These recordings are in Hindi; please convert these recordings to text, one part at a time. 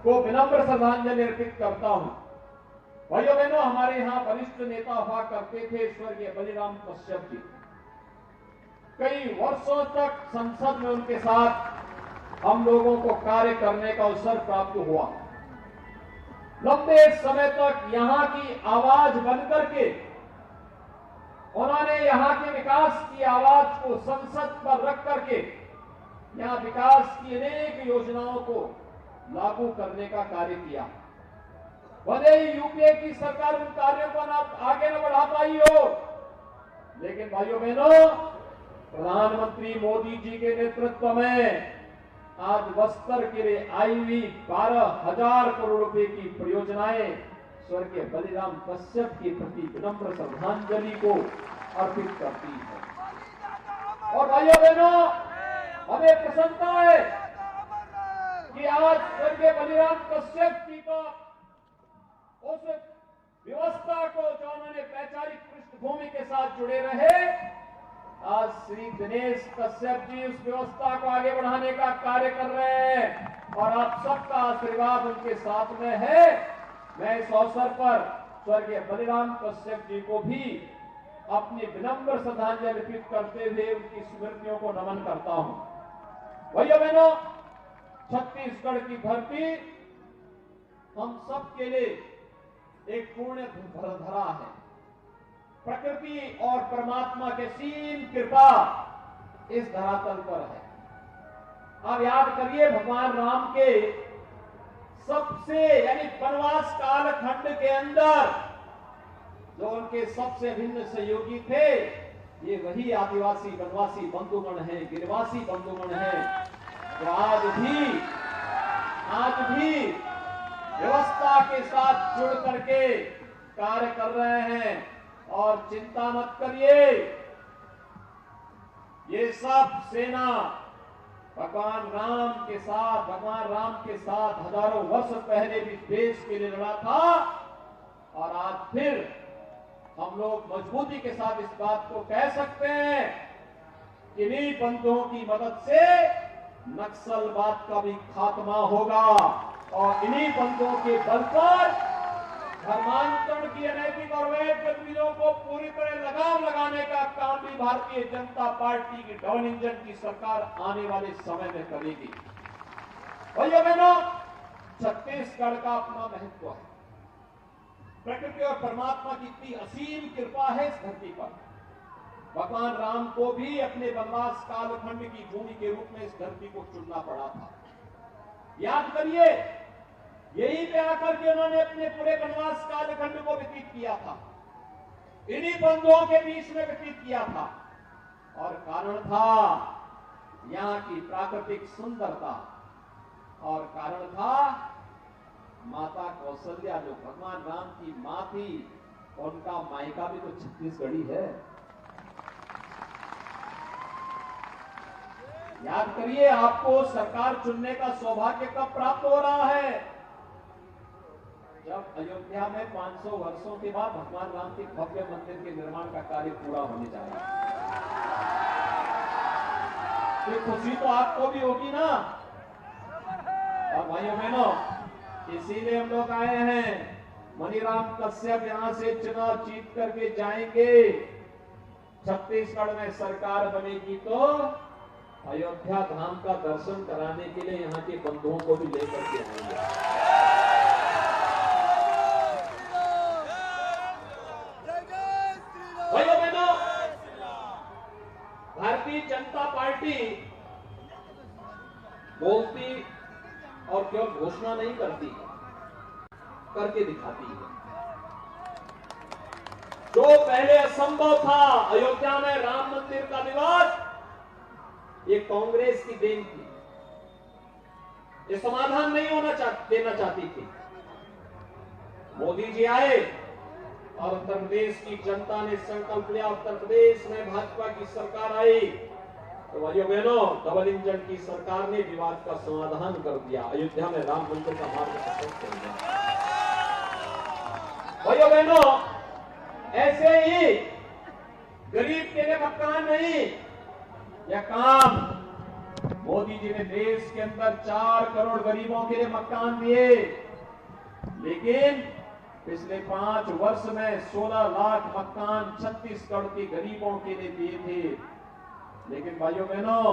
को विनम्र श्रद्धांजलि अर्पित करता हूं। भाइयों बहनों, हमारे यहां वरिष्ठ नेता हुआ करते थे स्वर्गीय बलिराम कश्यप जी। कई वर्षों तक संसद में उनके साथ हम लोगों को कार्य करने का अवसर प्राप्त हुआ। लंबे समय तक यहां की आवाज बनकर के उन्होंने यहां के विकास की आवाज को संसद पर रख करके यहां विकास की अनेक योजनाओं को लागू करने का कार्य किया। भले ही यूपीए की सरकार उन कार्यों को आगे न बढ़ा पाई हो, लेकिन भाइयों बहनों, प्रधानमंत्री मोदी जी के नेतृत्व में आज बस्तर के लिए आई हुई 12,000 करोड़ रुपए की परियोजनाएं स्वर्गीय बलिराम कश्यप के प्रति विनम्र श्रद्धांजलि को अर्पित करती है। और भाइयों बहनों, हमें प्रसन्नता है कि आज स्वर्गीय बलिराम कश्यप जी को उस व्यवस्था को जो उन्होंने वैचारिक पृष्ठभूमि के साथ जुड़े रहे, आज श्री दिनेश कश्यप जी उस व्यवस्था को आगे बढ़ाने का कार्य कर रहे हैं और आप सबका आशीर्वाद उनके साथ में है। मैं इस अवसर पर स्वर्गीय बलिराम कश्यप जी को भी अपनी विनम्र श्रद्धांजलि अर्पित करते हुए उनकी स्मृतियों को नमन करता हूं। भाइयों बहनों, छत्तीसगढ़ की धरती हम सब के लिए एक पुण्य धरा है। प्रकृति और परमात्मा के असीम कृपा इस धरातल पर है। आप याद करिए, भगवान राम के सबसे यानी वनवास कालखंड के अंदर जो उनके सबसे भिन्न सहयोगी थे, ये वही आदिवासी वनवासी बंधुगण हैं, गिरिवासी बंधुगण हैं, जो आज भी व्यवस्था के साथ जुड़ करके कार्य कर रहे हैं। और चिंता मत करिए, ये सब सेना भगवान राम के साथ हजारों वर्ष पहले भी देश के लिए लड़ा था और आज फिर हम लोग मजबूती के साथ इस बात को कह सकते हैं कि इन्हीं बंधुओं की मदद से नक्सलवाद का भी खात्मा होगा और इन्हीं बंधुओं के बल पर धर्मांतरण की अनैतिक और वैध गतिविधियों को पूरी तरह लगाम लगाने का काम भी भारतीय जनता पार्टी की डबल इंजन की सरकार आने वाले समय में करेगी। भाइयों बहनों, छत्तीसगढ़ का अपना महत्व है। प्रकृति और परमात्मा की इतनी असीम कृपा है इस धरती पर। भगवान राम को भी अपने वनवास कालखंड की भूमि के रूप में इस धरती को चुनना पड़ा था। याद करिए, यहीं पे आकर के उन्होंने अपने पूरे वनवास कालखंड को व्यतीत किया था, इन्हीं बंधुओं के बीच में व्यतीत किया था। और कारण था यहाँ की प्राकृतिक सुंदरता और कारण था माता कौशल्या, जो भगवान राम की मां थी, उनका मायका भी तो छत्तीसगढ़ी है। याद करिए, आपको सरकार चुनने का सौभाग्य कब प्राप्त हो रहा है? जब अयोध्या में 500 वर्षों के बाद भगवान राम के भव्य मंदिर के निर्माण का कार्य पूरा होने जा रहा है। तो खुशी तो आपको भी होगी ना। और भाइयों बहनों, इसीलिए हम लोग आए हैं। मनीराम कश्यप यहां से चुनाव जीत करके जाएंगे, छत्तीसगढ़ में सरकार बनेगी तो अयोध्या धाम का दर्शन कराने के लिए यहाँ के बंधुओं को भी लेकर के आएंगे। भाइयों बहनों, भारतीय जनता पार्टी बोलती और केवल घोषणा नहीं करती, करके दिखाती है। जो पहले असंभव था, अयोध्या में राम मंदिर का विवाद, ये कांग्रेस की देन थी। ये समाधान नहीं देना चाहती थी। मोदी जी आए और उत्तर प्रदेश की जनता ने संकल्प लिया, उत्तर प्रदेश में भाजपा की सरकार आई तो भाइयों बहनों, डबल इंजन की सरकार ने विवाद का समाधान कर दिया। अयोध्या में राम मंदिर का मार्ग प्रशस्त कर दिया। भाइयों बहनों, ऐसे ही गरीब के लिए मकान नहीं, यह काम मोदी जी ने देश के अंदर 4 करोड़ गरीबों के लिए मकान दिए, लेकिन पिछले 5 वर्ष में 16 लाख मकान छत्तीसगढ़ के गरीबों के लिए दिए थे। लेकिन भाइयों बहनों,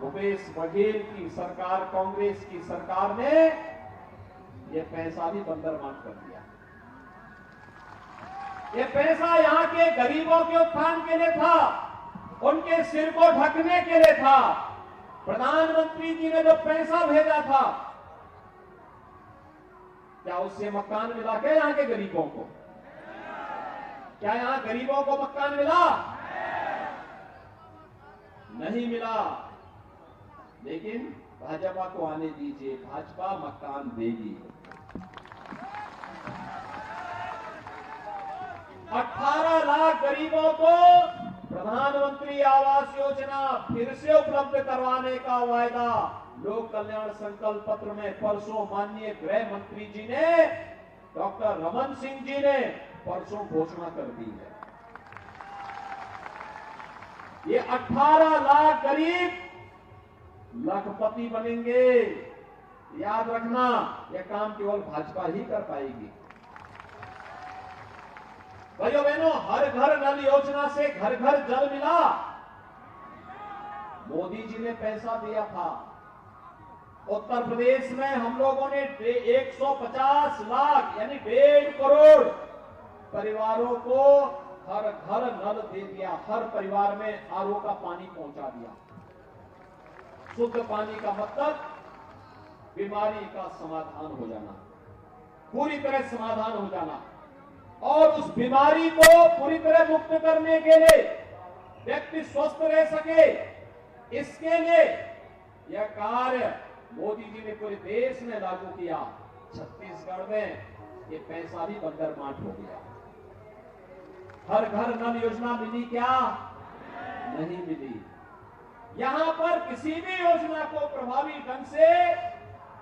भूपेश बघेल की सरकार, कांग्रेस की सरकार ने ये पैसा भी बंदरबांट कर दिया। ये पैसा यहां के गरीबों के उत्थान के लिए था, उनके सिर को ढकने के लिए था। प्रधानमंत्री जी ने जो पैसा भेजा था, क्या उससे मकान मिला क्या यहां के गरीबों को? क्या यहां गरीबों को मकान मिला? नहीं मिला। लेकिन भाजपा को आने दीजिए, भाजपा मकान देगी। 18 लाख गरीबों को प्रधानमंत्री आवास योजना फिर से उपलब्ध करवाने का वायदा लोक कल्याण संकल्प पत्र में परसों माननीय गृह मंत्री जी ने, डॉक्टर रमन सिंह जी ने परसों घोषणा कर दी है। ये 18 लाख गरीब लखपति बनेंगे। याद रखना, यह काम केवल भाजपा ही कर पाएगी। भाइयों बहनों, हर घर नल योजना से घर घर जल मिला। मोदी जी ने पैसा दिया था। उत्तर प्रदेश में हम लोगों ने 150 लाख यानी 1.5 करोड़ परिवारों को हर घर नल दे दिया। हर परिवार में आरओ का पानी पहुंचा दिया। शुद्ध पानी का मतलब बीमारी का समाधान हो जाना, पूरी तरह समाधान हो जाना। और उस बीमारी को पूरी तरह मुक्त करने के लिए, व्यक्ति स्वस्थ रह सके, इसके लिए यह कार्य मोदी जी ने पूरे देश में लागू किया। छत्तीसगढ़ में ये पैसा भी बंदरबांट हो गया। हर घर नल योजना मिली क्या? नहीं मिली। यहां पर किसी भी योजना को प्रभावी ढंग से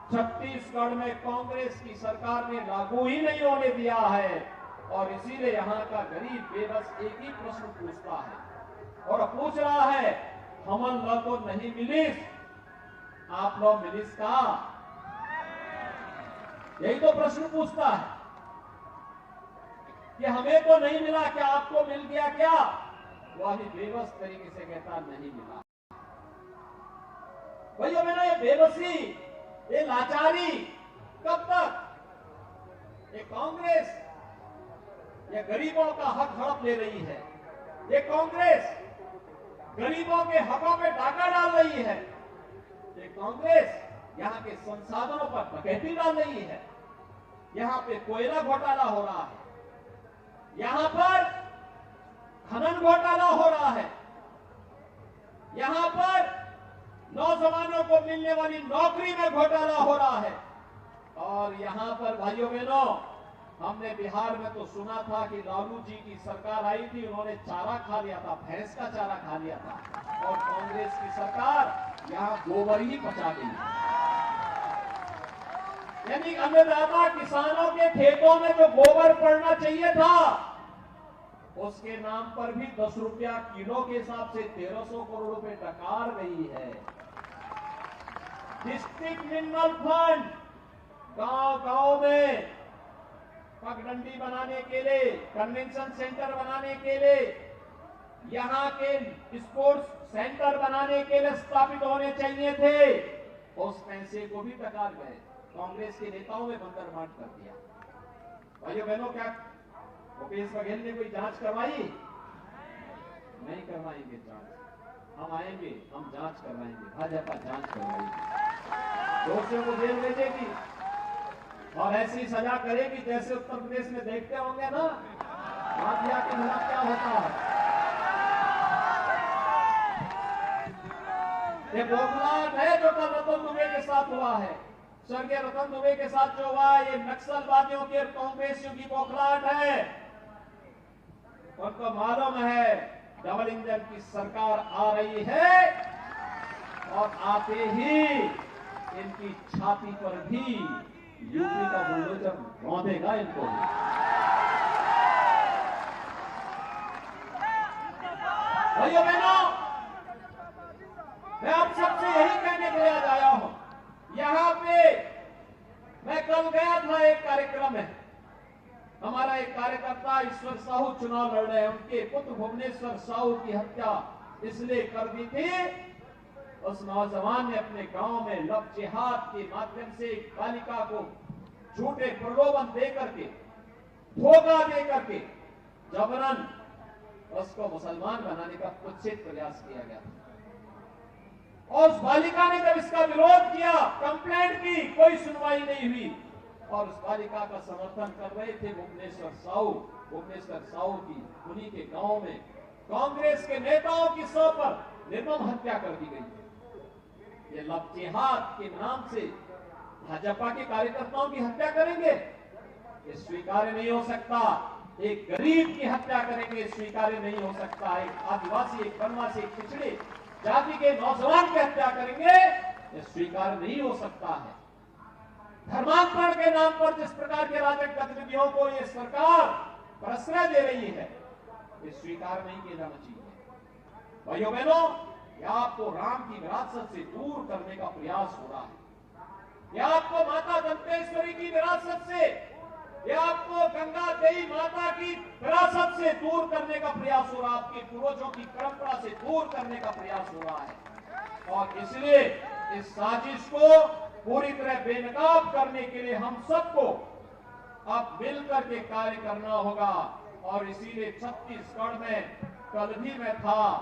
छत्तीसगढ़ में कांग्रेस की सरकार ने लागू ही नहीं होने दिया है। और इसीलिए यहां का गरीब बेबस एक ही प्रश्न पूछता है और पूछ रहा है, हमन ल तो नहीं मिलिस, आप लोग मिलिस का? यही तो प्रश्न पूछता है कि हमें तो नहीं मिला, क्या आपको मिल गया क्या? वह भी बेबस तरीके से कहता नहीं मिला। भैया मैंने ये बेबसी, ये लाचारी कब तक? ये कांग्रेस ये गरीबों का हक हड़प ले रही है। ये कांग्रेस गरीबों के हकों पे डाका डाल रही है। ये कांग्रेस यहां के संसाधनों पर डकैती डाल रही है। यहां पे कोयला घोटाला हो रहा है, यहां पर खनन घोटाला हो रहा है, यहां पर नौजवानों को मिलने वाली नौकरी में घोटाला हो रहा है। और यहां पर भाइयों बहनों, हमने बिहार में तो सुना था कि लालू जी की सरकार आई थी, उन्होंने चारा खा लिया था, भैंस का चारा खा लिया था। और कांग्रेस की सरकार यहां गोबर ही पचा गई। यानी अन्नदाता किसानों के खेतों में जो गोबर पड़ना चाहिए था, उसके नाम पर भी 10 रुपया किलो के हिसाब से 1300 करोड़ रुपए डकार गई है। डिस्ट्रिक्ट मिनरल फंड गांव-गांव में पगडंडी बनाने के लिए, कन्वेंशन सेंटर बनाने के लिए, यहां के स्पोर्ट्स सेंटर बनाने के लिए स्थापित होने चाहिए थे। उस पैसे को भी डकार गए। कांग्रेस के नेताओं ने बंदरबांट कर दिया। भाइयों बहनों, क्या भूपेश बघेल ने कोई जांच करवाई? नहीं करवाएंगे जांच। हम आएंगे, हम जांच करवाएंगे। भाजपा जांच करवाएगी, दोषियों को जेल भेजेगी और ऐसी सजा करेगी जैसे उत्तर प्रदेश में देखते होंगे ना, माफिया के खिलाफ क्या होता है। ये बौखलाहट है जो कल रतन दुबे के साथ हुआ है। स्वर्गीय रतन दुबे के साथ जो हुआ, ये नक्सलवादियों के कांग्रेसियों की बौखलाहट है। उनको मालूम है डबल इंजन की सरकार आ रही है और आते ही इनकी छाती पर भी यूपी का बुलडोजर रौंदेगा इनको। भाइयों बहनों, मैं आप सबसे यही कहने प्रयागराज आया हूं। यहां पे मैं कल गया था एक कार्यक्रम में, हमारा एक कार्यकर्ता ईश्वर साहू चुनाव लड़ रहे हैं, उनके पुत्र भुवनेश्वर साहू की हत्या इसलिए कर दी थी, उस नौजवान ने अपने गांव में लव जिहाद के माध्यम से एक बालिका को झूठे प्रलोभन दे करके, धोखा दे करके जबरन उसको मुसलमान बनाने का कुत्सित प्रयास किया गया। और उस बालिका ने जब इसका विरोध किया, कंप्लेंट की, कोई सुनवाई नहीं हुई। और उस बालिका का समर्थन कर रहे थे भुवनेश्वर साहू की उन्हीं के गांव में कांग्रेस के नेताओं की सौ पर निर्मम हत्या कर दी गई। ये लव जिहाद के नाम से भाजपा के कार्यकर्ताओं की हत्या करेंगे, ये स्वीकार्य नहीं हो सकता। एक गरीब की हत्या करेंगे, स्वीकार्य नहीं हो सकता। एक आदिवासी, एक वनवासी, एक पिछड़े जाति के नौजवान की हत्या करेंगे, ये स्वीकार्य नहीं हो सकता है। धर्मांतरण के नाम पर जिस प्रकार के राजनीतिक गतिविधियों को ये सरकार प्रश्रय दे रही है, ये स्वीकार नहीं किया जाना चाहिए। भाइयों बहनों, यह आपको राम की विरासत से दूर करने का प्रयास हो रहा है। यह आपको माता दंतेश्वरी की विरासत से, यह आपको गंगा देवी माता की विरासत से दूर करने का प्रयास हो रहा है, आपके पूर्वजों की परंपरा से दूर करने का प्रयास हो रहा है। और इसलिए इस साजिश को पूरी तरह बेनकाब करने के लिए हम सबको अब मिलकर के कार्य करना होगा। और इसीलिए छत्तीसगढ़ में कल भी मैं था,